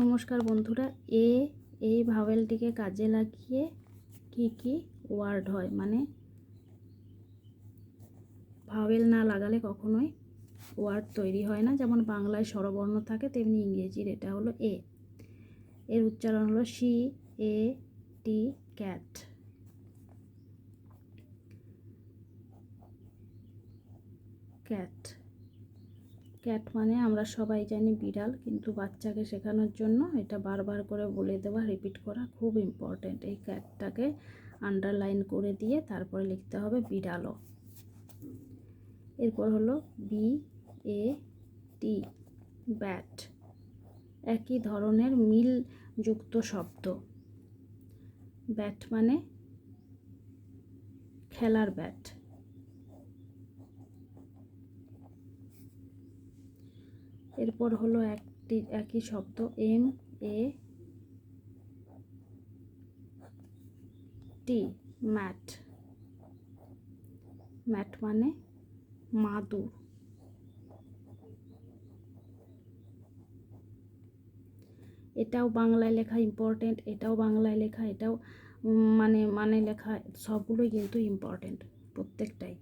নমস্কার বন্ধুরা, এই ভাওয়েলটিকে কাজে লাগিয়ে কি ওয়ার্ড হয়, মানে ভাওয়েল না লাগালে কখনোই ওয়ার্ড তৈরি হয় না। যেমন বাংলায় স্বরবর্ণ থাকে, তেমনি ইংরেজির এটা হলো এ। এর উচ্চারণ হলো CAT, ক্যাট। ক্যাট ক্যাট মানে আমরা সবাই জানি বিড়াল, কিন্তু বাচ্চাকে শেখানোর জন্য এটা বারবার করে বলে দেওয়া, রিপিট করা খুব ইম্পর্টেন্ট। এই ক্যাটটাকে আন্ডারলাইন করে দিয়ে তারপরে লিখতে হবে বিড়ালও। এরপর হলো BAT, ব্যাট। একই ধরনের মিলযুক্ত শব্দ। ব্যাট মানে খেলার ব্যাট। এরপর হলো একই শব্দ MAT, ম্যাট। ম্যাট মানে মাদুর। এটাও বাংলায় লেখা ইম্পর্টেন্ট, এটাও বাংলায় লেখা, এটাও মানে লেখা, সবগুলোই কিন্তু ইম্পর্টেন্ট, প্রত্যেকটাই।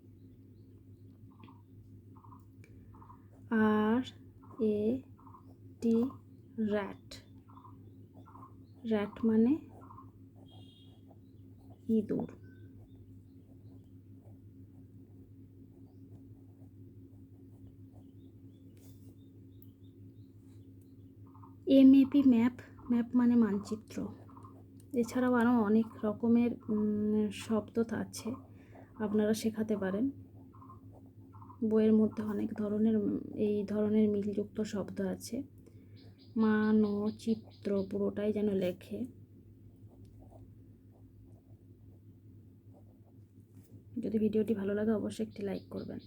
RAT, rat. র্যাট মানে ইঁদুর। MAP, map. ম্যাপ মানে মানচিত্র। এছাড়াও আরও অনেক রকমের শব্দ আছে, আপনারা শেখাতে পারেন। বইয়ের মধ্যে অনেক ধরনের এই ধরনের মিলযুক্ত শব্দ আছে। মানচিত্র পুরোটাই যেন লেখে। যদি ভিডিওটি ভালো লাগে অবশ্যই একটি লাইক করবেন।